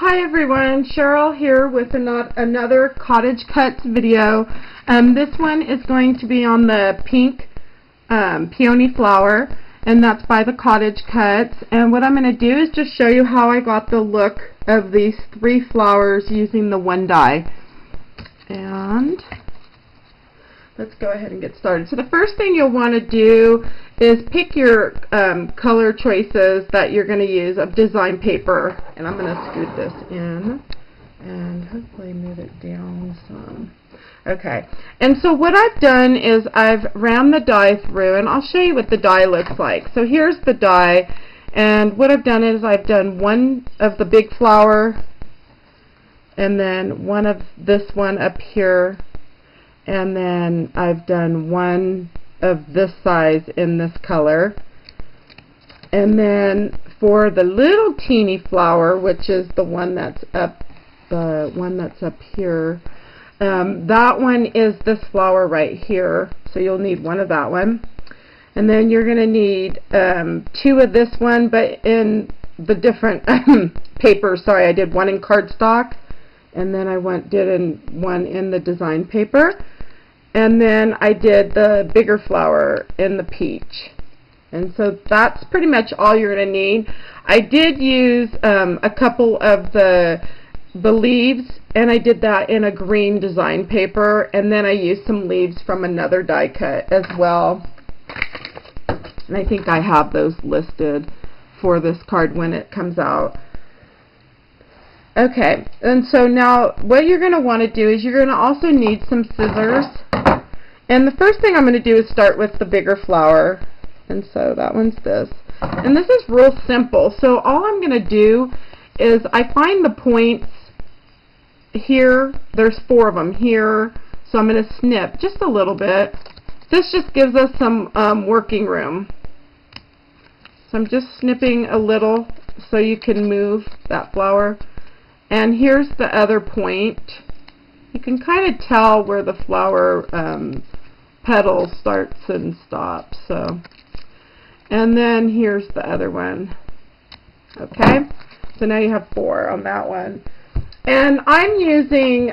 Hi everyone, Cheryl here with another CottageCutz video. This one is going to be on the pink peony flower, and that's by the CottageCutz. And what I'm going to do is just show you how I got the look of these three flowers using the one die. And let's go ahead and get started. So the first thing you'll want to do is pick your color choices that you're going to use of design paper. And I'm going to scoot this in and hopefully move it down some. Okay, and so what I've done is I've ran the die through, and I'll show you what the die looks like. So here's the die, and what I've done is I've done one of the big flower, and then one of this one up here, and then I've done one of this size in this color. And then for the little teeny flower, which is the one that's up here, that one is this flower right here, so you'll need one of that one. And then you're going to need two of this one, but in the different paper. Sorry, I did one in cardstock, and then I did one in the design paper. And then I did the bigger flower in the peach. And so that's pretty much all you're going to need. I did use a couple of the leaves, and I did that in a green design paper, and then I used some leaves from another die cut as well. And I think I have those listed for this card when it comes out. Okay, and so now what you're going to want to do is you're going to also need some scissors. And the first thing I'm going to do is start with the bigger flower. And so that one's this. And this is real simple. So all I'm going to do is I find the points here. There's 4 of them here. So I'm going to snip just a little bit. This just gives us some working room. So I'm just snipping a little so you can move that flower. And here's the other point. You can kind of tell where the flower petal starts and stops. So, and then here's the other one. Okay, so now you have 4 on that one. And I'm using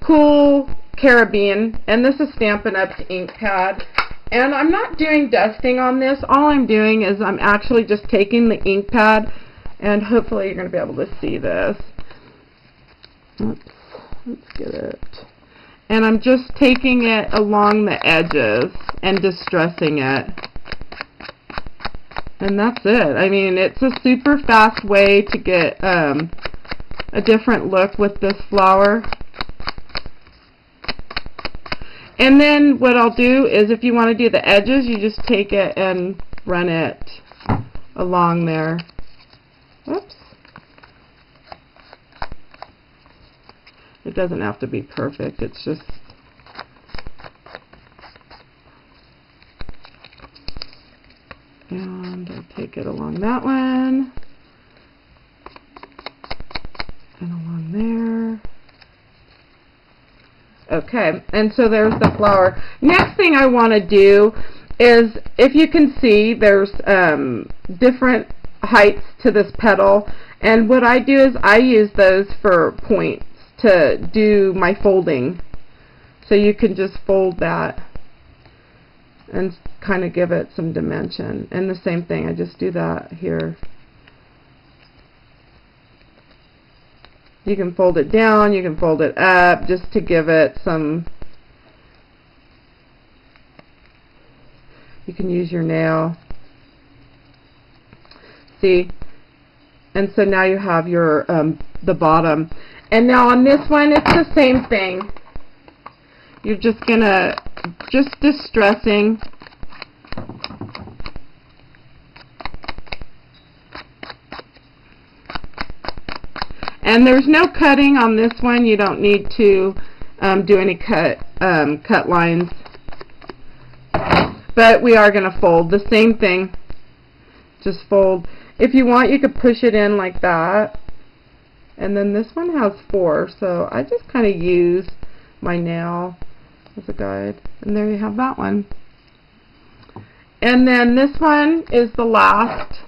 Cool Caribbean, and this is Stampin' Up's ink pad. And I'm not doing dusting on this. All I'm doing is I'm actually just taking the ink pad, and hopefully you're going to be able to see this. Oops, let's get it. And I'm just taking it along the edges and distressing it. And that's it. I mean, it's a super fast way to get a different look with this flower. And then what I'll do is if you want to do the edges, you just take it and run it along there. Whoops. It doesn't have to be perfect, it's just and I take it along that one and along there. Okay, and so there's the flower. Next thing I want to do is, if you can see, there's different heights to this petal, and what I do is I use those for points to do my folding. So you can just fold that and kind of give it some dimension. And the same thing, I just do that here. You can fold it down, you can fold it up, just to give it some. You can use your nail. See? And so now you have your the bottom. And now on this one, it's the same thing. You're just gonna, distressing. And there's no cutting on this one. You don't need to do any cut lines. But we are gonna fold the same thing. Just fold. If you want, you could push it in like that. And then this one has 4, so I just kind of use my nail as a guide. And there you have that one. And then this one is the last.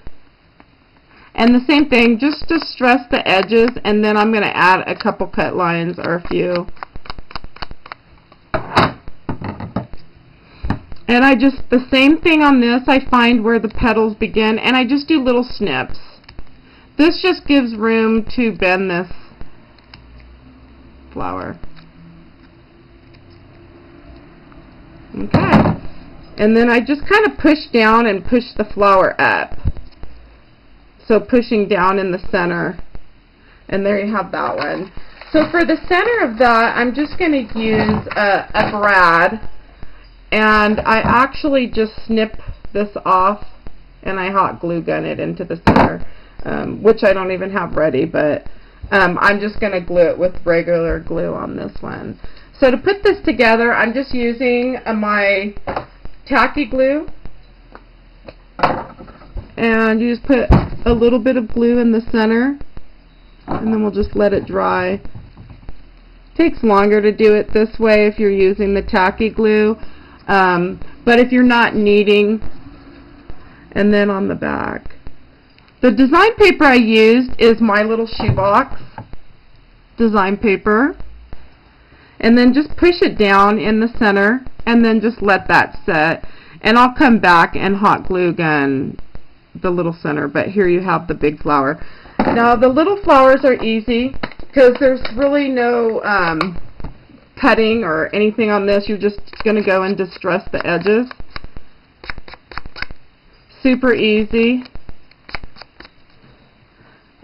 And the same thing, just distress the edges, and then I'm going to add a couple cut lines or a few. And I just, the same thing on this, I find where the petals begin, and I just do little snips. This just gives room to bend this flower. Okay. And then I just kind of push down and push the flower up. So pushing down in the center. And there you have that one. So for the center of that, I'm just going to use a brad. And I actually just snip this off and I hot glue gun it into the center. Which I don't even have ready, but I'm just going to glue it with regular glue on this one. So to put this together, I'm just using my tacky glue, and you just put a little bit of glue in the center, and then we'll just let it dry. It takes longer to do it this way if you're using the tacky glue, but if you're not needing, and then on the back. The design paper I used is My Little Shoebox design paper. And then just push it down in the center and then just let that set. And I'll come back and hot glue gun the little center, but here you have the big flower. Now the little flowers are easy because there's really no cutting or anything on this. You're just going to go and distress the edges. Super easy.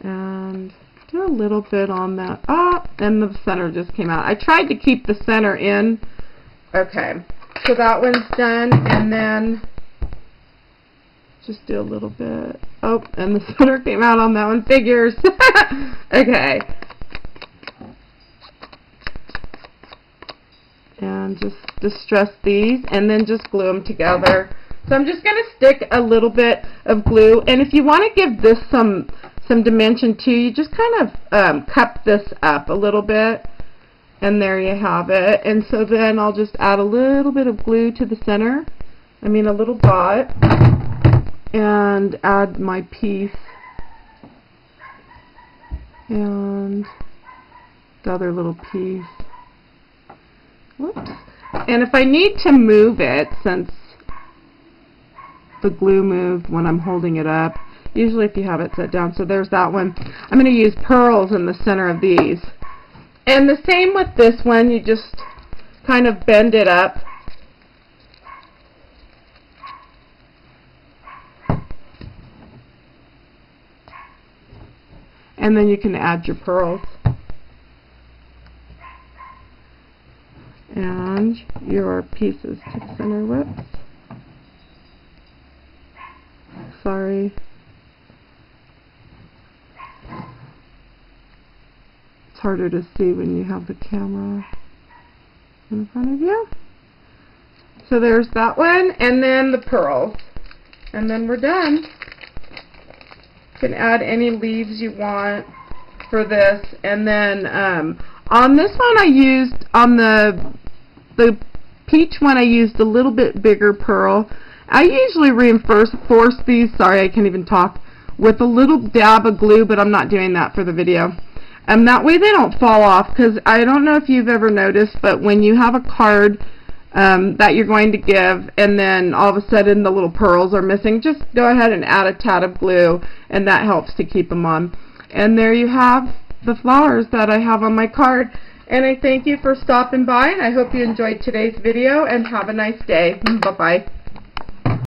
And do a little bit on that. Oh, and the center just came out. I tried to keep the center in. Okay, so that one's done, and then just do a little bit. Oh, and the center came out on that one. Figures. Okay. And just distress these, and then just glue them together. So I'm just going to stick a little bit of glue, and if you want to give this some dimension too, you just kind of cup this up a little bit, and there you have it. And so then I'll just add a little bit of glue to the center, a little dot, and add my piece and the other little piece. Whoops. And if I need to move it, since the glue moved when I'm holding it up, usually if you have it set down, so there's that one. I'm going to use pearls in the center of these. And the same with this one, you just kind of bend it up. And then you can add your pearls. And your pieces to the center. Whoops. Sorry. It's harder to see when you have the camera in front of you. So there's that one, and then the pearls. And then we're done. You can add any leaves you want for this. And then on this one I used, on the peach one, I used a little bit bigger pearl. I usually reinforce these, sorry I can't even talk, with a little dab of glue, but I'm not doing that for the video. And that way they don't fall off, because I don't know if you've ever noticed, but when you have a card that you're going to give, and then all of a sudden the little pearls are missing, just go ahead and add a tad of glue, and that helps to keep them on. And there you have the flowers that I have on my card. And I thank you for stopping by, and I hope you enjoyed today's video, and have a nice day. Bye-bye.